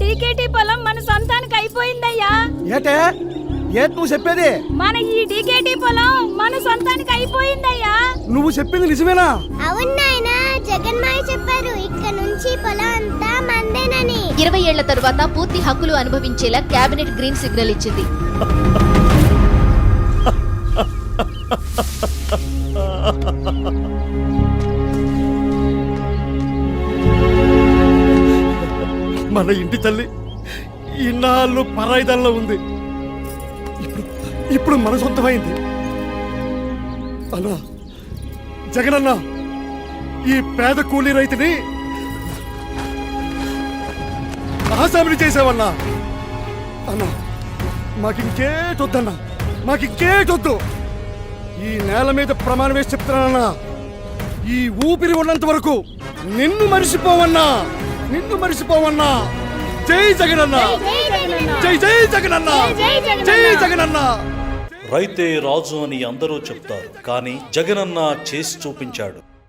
DKT పొలం మన సొంతానికి అయిపోయిందయ్యా. ఏటే ఏట్ నువ్వు చెప్పేది? మన ఈ డీకేటీ పొలం మన సొంతానికి అయిపోయిందయ్యా. నువ్వు చెప్పింది నిజమేనా? అవును నాయనా, జగన్మాయ చెప్పారు ఇక్కడ నుంచి పొలం అంతా మందేనని. 20 ఏళ్ల తరువాత పూర్తి హక్కులు అనుభవించేలా కేబినెట్ గ్రీన్ సిగ్నల్ ఇచ్చింది. మన ఇంటి తల్లి ఇన్నాళ్ళు పరాయిదల్లో ఉంది, ఇప్పుడు మన సొంతమైంది. అన్నా జగనన్నా, ఈ పేద కూలీ రైతుని ఆసామిని చేసావన్నా. అన్నా మాకింకేటొద్దన్నా, మాకింకేటొద్దు. ఈ నేల మీద ప్రమాణం వేసి చెప్తున్నానన్నా, ఈ ఊపిరి ఉన్నంత వరకు నిన్ను మరిసిపోవన్నా, నిన్ను మరిసిపోవన్నా. జై జగనన్న, జై జై జగనన్న, జై జగనన్న. రైతే రాజు అని అందరూ చెప్తారు, కానీ జగనన్న చేసి చూపించాడు.